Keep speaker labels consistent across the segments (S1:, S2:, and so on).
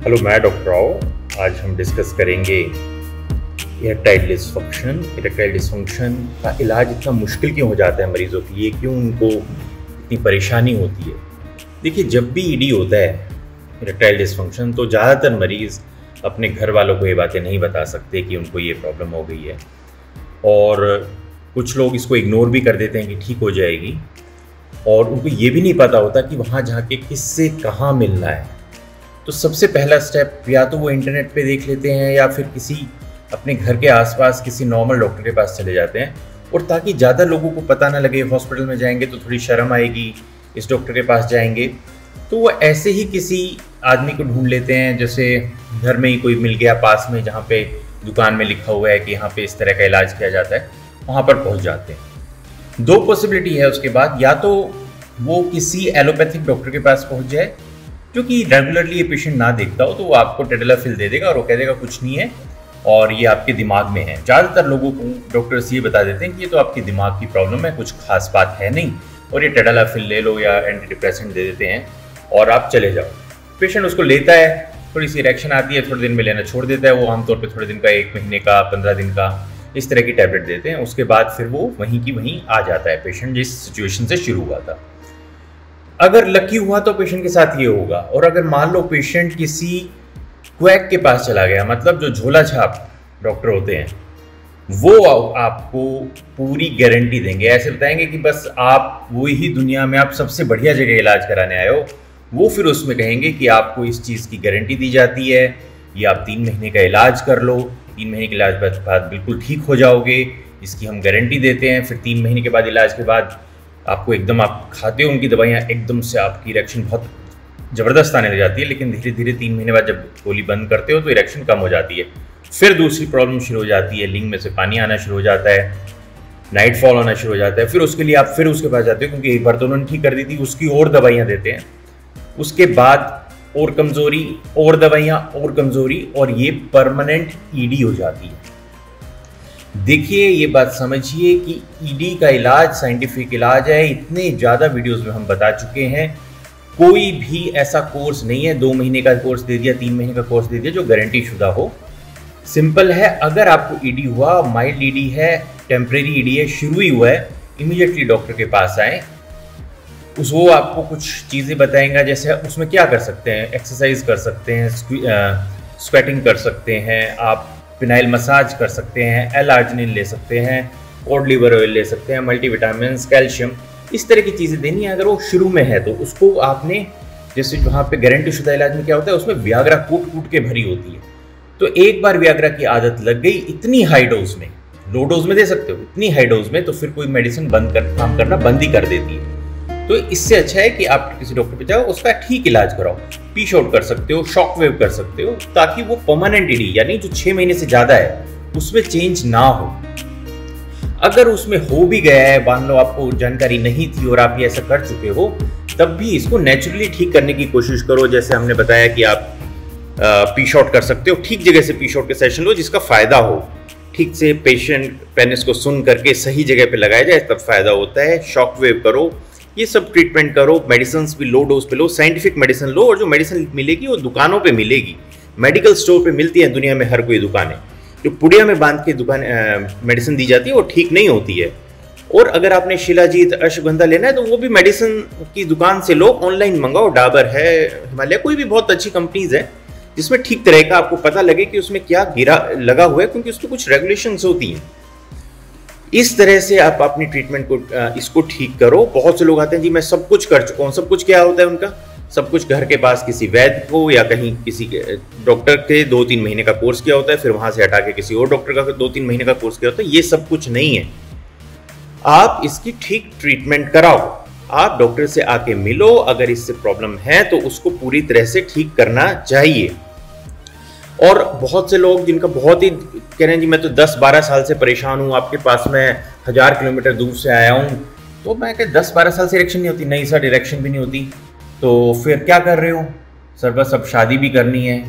S1: Hello, मैं doctor Rao. आज हम डिस्कस करेंगे इरेक्टाइल डिसफंक्शन। इरेक्टाइल डिसफंक्शन का इलाज इतना मुश्किल क्यों हो जाता है मरीज़ों के लिए, क्यों उनको इतनी परेशानी होती है। देखिए, जब भी ईडी होता है इरेक्टाइल डिसफंक्शन, तो ज़्यादातर मरीज़ अपने घर वालों को ये बातें नहीं बता सकते कि उनको ये प्रॉब्लम हो गई है, और कुछ लोग इसको इग्नोर भी कर देते हैं कि ठीक हो जाएगी, और उनको ये भी नहीं पता होता कि वहाँ जाके किससे कहाँ मिलना है। तो सबसे पहला स्टेप या तो वो इंटरनेट पे देख लेते हैं या फिर किसी अपने घर के आसपास किसी नॉर्मल डॉक्टर के पास चले जाते हैं, और ताकि ज़्यादा लोगों को पता ना लगे, हॉस्पिटल में जाएंगे तो थोड़ी शर्म आएगी, इस डॉक्टर के पास जाएंगे, तो वो ऐसे ही किसी आदमी को ढूंढ लेते हैं, जैसे घर में ही कोई मिल गया पास में, जहाँ पे दुकान में लिखा हुआ है कि यहाँ पे इस तरह का इलाज किया जाता है, वहाँ पर पहुँच जाते हैं। दो पॉसिबिलिटी है उसके बाद, या तो वो किसी एलोपैथिक डॉक्टर के पास पहुँच जाए जो कि रेगुलरली ये पेशेंट ना देखता हो, तो वो आपको टेडलाफिल दे देगा और वो कह देगा कुछ नहीं है और ये आपके दिमाग में है। ज़्यादातर लोगों को डॉक्टर्स ये बता देते हैं कि ये तो आपके दिमाग की प्रॉब्लम है, कुछ खास बात है नहीं, और ये टेडलाफिल ले लो या एंटी डिप्रेसेंट दे देते हैं और आप चले जाओ। पेशेंट उसको लेता है, थोड़ी सी रिएक्शन आती है, थोड़े दिन में लेना छोड़ देता है। वो आमतौर पर थोड़े दिन का, 1 महीने का, 15 दिन का, इस तरह की टैबलेट देते हैं। उसके बाद फिर वो वहीं की वहीं आ जाता है पेशेंट जिस सिचुएशन से शुरू हुआ था। अगर लकी हुआ तो पेशेंट के साथ ये होगा, और अगर मान लो पेशेंट किसी क्वैक के पास चला गया, मतलब जो झोला छाप डॉक्टर होते हैं, वो आपको पूरी गारंटी देंगे, ऐसे बताएंगे कि बस आप वही दुनिया में आप सबसे बढ़िया जगह इलाज कराने आए हो। वो फिर उसमें कहेंगे कि आपको इस चीज़ की गारंटी दी जाती है, ये आप 3 महीने का इलाज कर लो, 3 महीने के इलाज के बाद बिल्कुल ठीक हो जाओगे, इसकी हम गारंटी देते हैं। फिर 3 महीने के बाद इलाज के बाद आपको एकदम, आप खाते हो उनकी दवाइयाँ, एकदम से आपकी इरेक्शन बहुत ज़बरदस्त आने लग जाती है, लेकिन धीरे धीरे 3 महीने बाद जब गोली बंद करते हो तो इरेक्शन कम हो जाती है। फिर दूसरी प्रॉब्लम शुरू हो जाती है, लिंग में से पानी आना शुरू हो जाता है, नाइट फॉल होना शुरू हो जाता है। फिर उसके लिए आप फिर उसके पास जाते हो, क्योंकि एक बार तो उन्होंने ठीक कर दी थी, उसकी और दवाइयाँ देते हैं। उसके बाद और कमज़ोरी, और दवाइयाँ, और कमज़ोरी, और ये परमानेंट ईडी हो जाती है। देखिए, ये बात समझिए कि ईडी का इलाज साइंटिफिक इलाज है। इतने ज़्यादा वीडियोस में हम बता चुके हैं, कोई भी ऐसा कोर्स नहीं है, 2 महीने का कोर्स दे दिया, 3 महीने का कोर्स दे दिया, जो गारंटी शुदा हो। सिंपल है, अगर आपको ईडी हुआ, माइल्ड ईडी है, टेम्परेरी ईडी है, शुरू ही हुआ है, इमीडिएटली डॉक्टर के पास आएँ। वो आपको कुछ चीज़ें बताएंगा, जैसे उसमें क्या कर सकते हैं, एक्सरसाइज कर सकते हैं, स्वेटिंग कर सकते हैं, आप फिनाइल मसाज कर सकते हैं, एल-आर्जिनिन ले सकते हैं, कॉड लिवर ऑयल ले सकते हैं, मल्टीविटामिन, कैल्शियम, इस तरह की चीज़ें देनी है। अगर वो शुरू में है तो उसको आपने, जैसे वहाँ पे गारंटी शुदा इलाज में क्या होता है, उसमें वियाग्रा कूट कूट के भरी होती है। तो एक बार वियाग्रा की आदत लग गई, इतनी हाई डोज में, लो डोज में दे सकते हो, इतनी हाई डोज में, तो फिर कोई मेडिसिन काम करना बंद ही कर देती है। तो इससे अच्छा है कि आप किसी डॉक्टर पे जाओ, उसका ठीक इलाज कराओ, पी शॉट कर सकते हो, शॉक वेव कर सकते हो, ताकि वो परमानेंट ईडी, यानी जो 6 महीने से ज़्यादा है, उसमें चेंज ना हो। अगर उसमें हो भी गया है, मान लो आपको जानकारी नहीं थी और आप ये ऐसा कर चुके हो, तब भी इसको नेचुरली ठीक करने की कोशिश करो। जैसे हमने बताया कि आप पी शॉट कर सकते हो, ठीक जगह से पी शॉट के सेशन लो जिसका फ़ायदा हो, ठीक से पेशेंट पेनिस को सुन करके सही जगह पे लगाया जाए, तब फ़ायदा होता है। शॉक वेव करो, ये सब ट्रीटमेंट करो, मेडिसिन भी लो डोज पे लो, साइंटिफिक मेडिसिन लो, और जो मेडिसिन मिलेगी वो दुकानों पे मिलेगी, मेडिकल स्टोर पे मिलती है दुनिया में हर कोई दुकानें। जो पुड़िया में बांध के दुकान मेडिसिन दी जाती है वो ठीक नहीं होती है। और अगर आपने शिलाजीत, अश्वगंधा लेना है तो वो भी मेडिसिन की दुकान से लो, ऑनलाइन मंगाओ, डाबर है, हिमालय, कोई भी बहुत अच्छी कंपनीज है जिसमें ठीक तरह का आपको पता लगे कि उसमें क्या गिरा लगा हुआ है, क्योंकि उसमें कुछ रेगुलेशंस होती हैं। इस तरह से आप अपनी ट्रीटमेंट को इसको ठीक करो। बहुत से लोग आते हैं, जी मैं सब कुछ कर चुका हूँ। सब कुछ क्या होता है उनका? सब कुछ घर के पास किसी वैद्य को या कहीं किसी डॉक्टर के 2-3 महीने का कोर्स किया होता है, फिर वहाँ से हटा के किसी और डॉक्टर का 2-3 महीने का कोर्स किया होता है। ये सब कुछ नहीं है। आप इसकी ठीक ट्रीटमेंट कराओ, आप डॉक्टर से आके मिलो, अगर इससे प्रॉब्लम है तो उसको पूरी तरह से ठीक करना चाहिए। और बहुत से लोग जिनका बहुत ही कह रहे हैं, जी मैं तो 10-12 साल से परेशान हूँ, आपके पास मैं 1000 किलोमीटर दूर से आया हूँ, तो मैं क्या 10-12 साल से इरेक्शन नहीं होती? नहीं सर, इरेक्शन भी नहीं होती। तो फिर क्या कर रहे हो सर? बस अब शादी भी करनी है।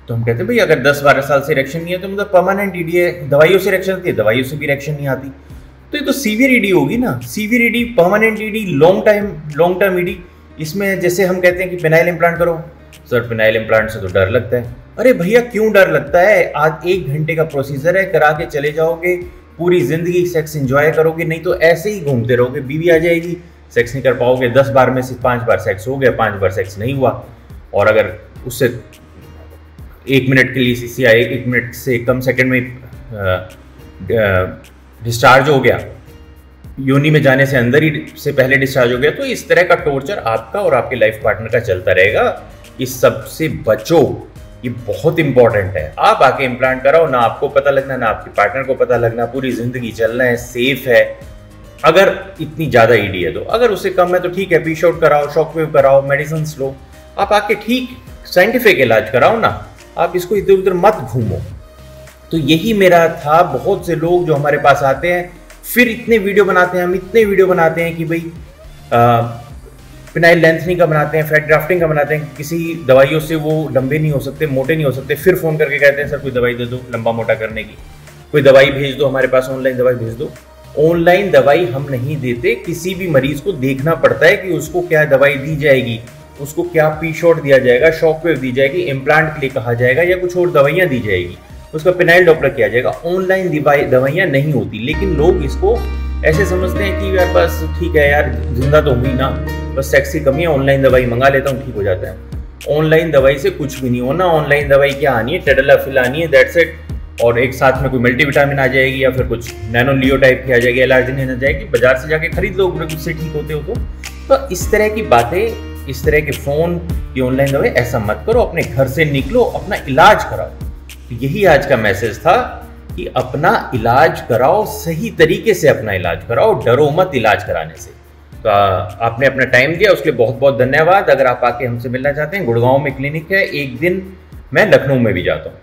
S1: तो हम कहते हैं भाई अगर 10-12 साल से इरेक्शन नहीं है तो मतलब परमानेंट ईडी है। दवाइयों से इरेक्शन होती है, दवाइयों से भी इरेक्शन नहीं आती, तो ये तो सीवियर ईडी होगी ना। Severe ED, permanent ED, long term ED. इसमें जैसे हम कहते हैं कि पेनाइल इम्प्लांट करो, सर फिनाइल इम्प्लांट से तो डर लगता है। अरे भैया क्यों डर लगता है? आज 1 घंटे का प्रोसीजर है, करा के चले जाओगे, पूरी जिंदगी सेक्स एंजॉय करोगे, नहीं तो ऐसे ही घूमते रहोगे, बीवी आ जाएगी, सेक्स नहीं कर पाओगे। 10 बार में से 5 बार सेक्स हो गया, 5 बार सेक्स नहीं हुआ, और अगर उससे 1 मिनट के लिए CCI 1 मिनट से कम सेकंड में डिस्चार्ज हो गया, योनि में जाने से अंदर ही से पहले डिस्चार्ज हो गया, तो इस तरह का टॉर्चर आपका और आपके लाइफ पार्टनर का चलता रहेगा। इस सब से बचो, ये बहुत इंपॉर्टेंट है। आप आके इम्प्लांट कराओ, ना आपको पता लगना ना आपके पार्टनर को पता लगना, पूरी जिंदगी चलना है, सेफ है। अगर इतनी ज्यादा ईडी है तो, अगर उससे कम है तो ठीक है, पीस आउट कराओ, शॉकवेव कराओ, मेडिसिन लो, आप आके ठीक साइंटिफिक इलाज कराओ ना, आप इसको इधर उधर मत घूमो। तो यही मेरा था। बहुत से लोग जो हमारे पास आते हैं, फिर इतने वीडियो बनाते हैं, हम इतने वीडियो बनाते हैं कि भाई फिनाइल लेंथनिंग का बनाते हैं, फैट ग्राफ्टिंग का बनाते हैं, किसी दवाइयों से वो लंबे नहीं हो सकते, मोटे नहीं हो सकते, फिर फोन करके कहते हैं सर कोई दवाई दे दो लंबा मोटा करने की, कोई दवाई भेज दो हमारे पास, ऑनलाइन दवाई भेज दो। ऑनलाइन दवाई हम नहीं देते, किसी भी मरीज को देखना पड़ता है कि उसको क्या दवाई दी जाएगी, उसको क्या पी शॉट दिया जाएगा, शॉकवेव दी जाएगी, इम्प्लांट के लिए कहा जाएगा, या कुछ और दवाइयाँ दी जाएगी, उसका फिनाइल डॉपलर किया जाएगा। ऑनलाइन दवाइयाँ नहीं होती, लेकिन लोग इसको ऐसे समझते हैं कि यार बस ठीक है यार, जिंदा तो हुई ना, बस सेक्स की कमी है, ऑनलाइन दवाई मंगा लेता हूँ, ठीक हो जाता है। ऑनलाइन दवाई से कुछ भी नहीं होना। ऑनलाइन दवाई क्या आनी है? टेडलाफिल आनी है, दैट्स इट, और एक साथ में कोई मल्टीविटामिन आ जाएगी, या फिर कुछ नैनो लियो टाइप की आ जाएगी, एलार्जिनिन आ जाएगी, बाजार से जाके खरीद लो, उससे ठीक होते हो तो इस तरह की बातें, इस तरह के फोन की ऑनलाइन दवाई ऐसा मत करो, अपने घर से निकलो, अपना इलाज कराओ। तो यही आज का मैसेज था कि अपना इलाज कराओ, सही तरीके से अपना इलाज कराओ, डरो मत इलाज कराने से। तो आपने अपना टाइम दिया, उसके लिए बहुत बहुत धन्यवाद। अगर आप आके हमसे मिलना चाहते हैं, गुड़गांव में क्लिनिक है, एक दिन मैं लखनऊ में भी जाता हूँ।